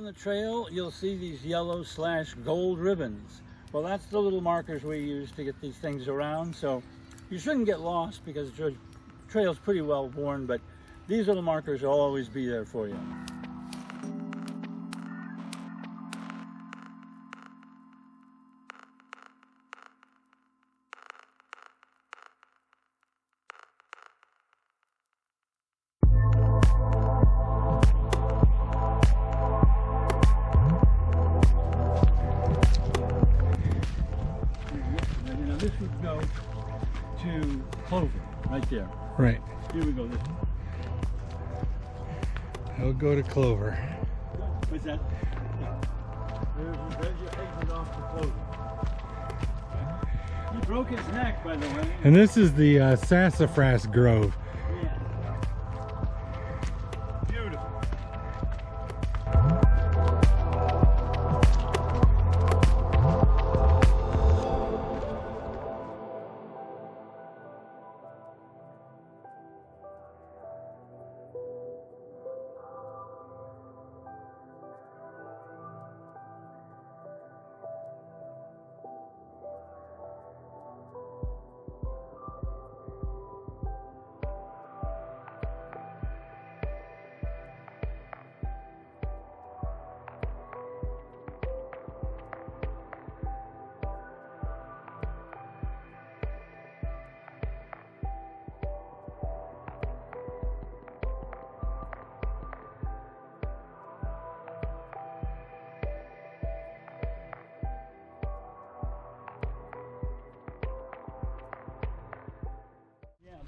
the trail, you'll see these yellow / gold ribbons. Well, that's the little markers we use to get these things around. So you shouldn't get lost because the trail's pretty well worn, but these little markers will always be there for you. This would go to Clover, right there. Right. Here we go. This one. I'll go to Clover. What's that? Yeah. There's your exit off to Clover. He broke his neck, by the way. And this is the sassafras grove. Yeah. Beautiful.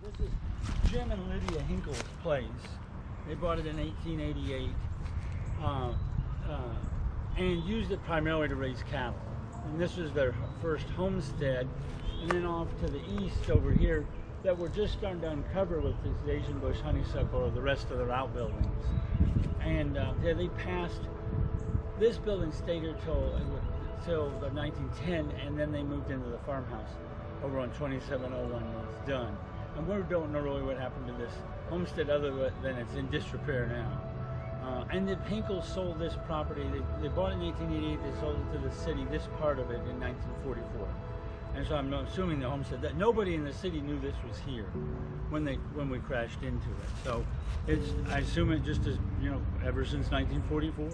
This is Jim and Lydia Hinkle's place. They bought it in 1888 and used it primarily to raise cattle. And this was their first homestead. And then off to the east over here, that we're just starting to uncover with this Asian bush honeysuckle or the rest of their outbuildings. And yeah, they passed, this building stayed here till the 1910, and then they moved into the farmhouse over on 2701 when it's done. And we don't know really what happened to this homestead other than it's in disrepair now. And the Hinkles sold this property. They bought it in 1888. They sold it to the city, this part of it, in 1944. And so I'm assuming the homestead, that nobody in the city knew this was here when we crashed into it. So I assume it just is, you know, ever since 1944.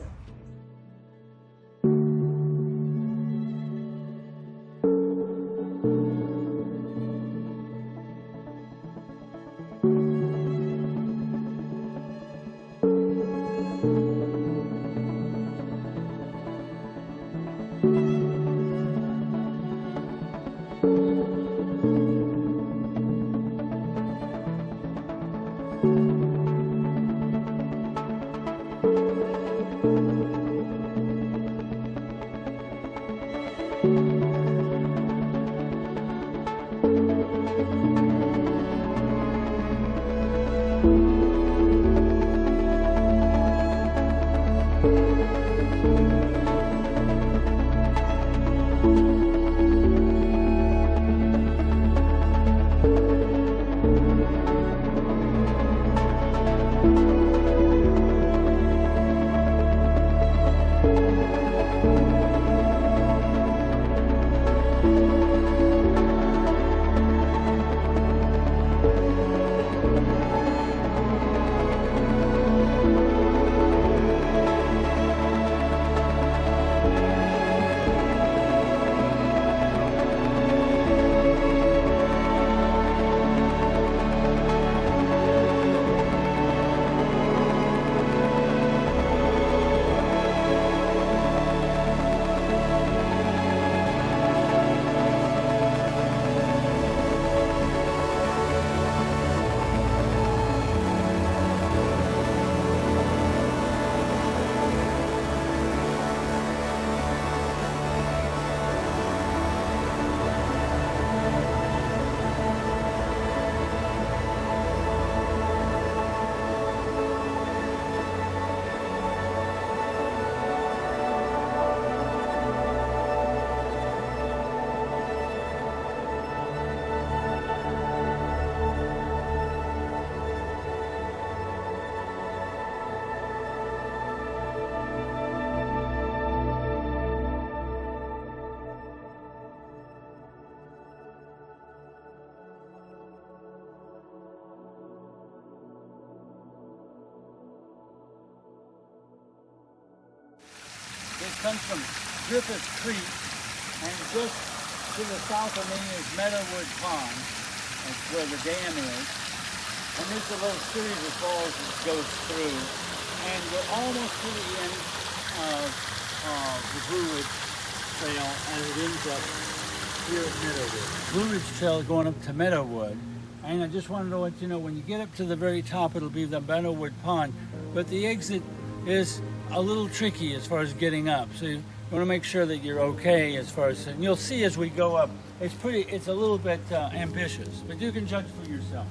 comes from Griffy Creek, and just to the south of me is Meadowwood Pond. That's where the dam is. And there's a little series of falls that goes through. And we're almost to the end of the Blue Ridge Trail as it ends up here at Meadowwood. Blue Ridge Trail going up to Meadowwood. And I just wanted to let you know, when you get up to the very top, it'll be the Meadowwood Pond. But the exit is a little tricky as far as getting up. So you want to make sure that you're okay as far as, and you'll see as we go up, it's a little bit ambitious, but you can judge for yourself.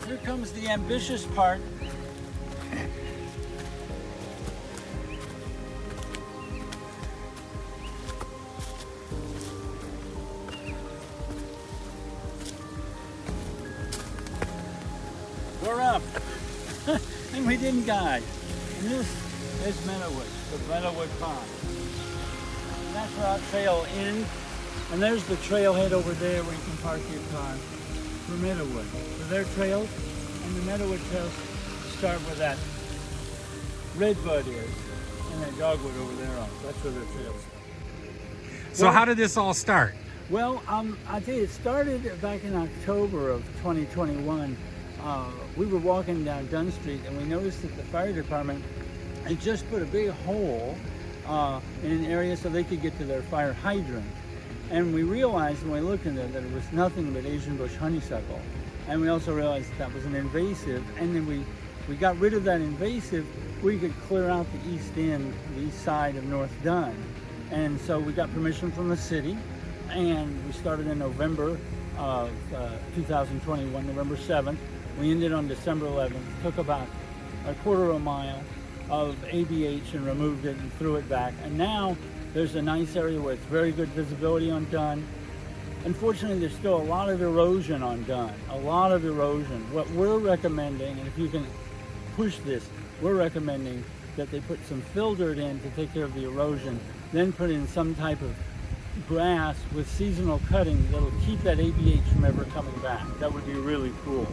Here comes the ambitious part. We're up. And we didn't guide. And this is Meadowwood, the Meadowwood Pond. And that's where our trail ends. And there's the trailhead over there where you can park your car for Meadowwood. So their trails and the Meadowwood trails start where that redbud is, and that dogwood over there. That's where their trails are. So how did this all start? Well, I tell you, it started back in October of 2021. We were walking down Dunn Street, and we noticed that the fire department had just put a big hole in an area so they could get to their fire hydrant. And we realized when we looked in there that it was nothing but Asian bush honeysuckle. And we also realized that was an invasive. And then we got rid of that invasive, we could clear out the east end, the east side of North Dunn. And so we got permission from the city, and we started in November of 2021, November 7th. We ended on December 11th, took about a quarter of a mile of ABH and removed it and threw it back. And now there's a nice area where it's very good visibility on Dunn. Unfortunately, there's still a lot of erosion on Dunn, a lot of erosion. What we're recommending, and if you can push this, we're recommending that they put some fill dirt in to take care of the erosion, then put in some type of grass with seasonal cutting that'll keep that ABH from ever coming back. That would be really cool.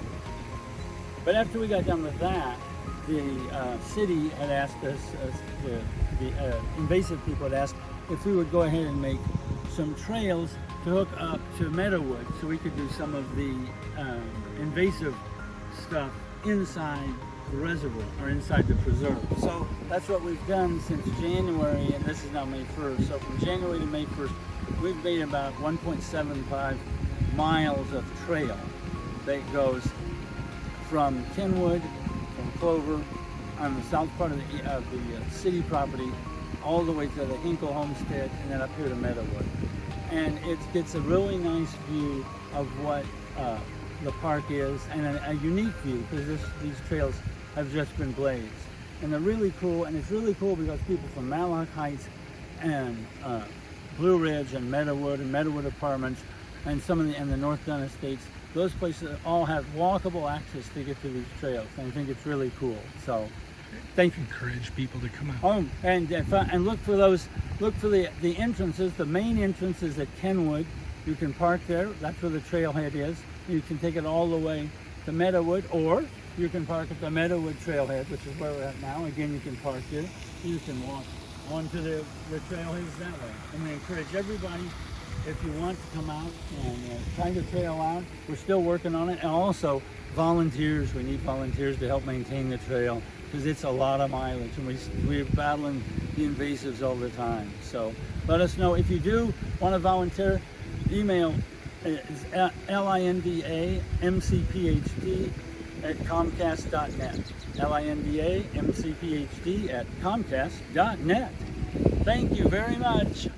But after we got done with that, the city had asked us, the invasive people had asked if we would go ahead and make some trails to hook up to Meadowwood so we could do some of the invasive stuff inside the reservoir or inside the preserve. So that's what we've done since January, and this is now May 1st. So from January to May 1st, we've made about 1.75 miles of trail that goes from Kenwood, from Clover, on the south part of the city property, all the way to the Hinkle homestead, and then up here to Meadowwood. And it gets a really nice view of what the park is, and a unique view, because these trails have just been blazed. And they're really cool, and it's really cool because people from Matlock Heights and Blue Ridge and Meadowwood Apartments and some of the North Dunn Estates, those places all have walkable access to get to these trails, and I think it's really cool. So thank you. Encourage people to come out. Oh, and look for those. Look for the entrances. The main entrance is at Kenwood. You can park there. That's where the trailhead is. You can take it all the way to Meadowwood, or you can park at the Meadowwood trailhead, which is where we're at now. Again, you can park there. You can walk onto the trailheads that way. And I encourage everybody, if you want to come out and try the trail out, we're still working on it. And also volunteers. We need volunteers to help maintain the trail, because it's a lot of mileage, and we're battling the invasives all the time. So let us know if you do want to volunteer. Email is lindamcphd@comcast.net. lindamcphd@comcast.net. Thank you very much.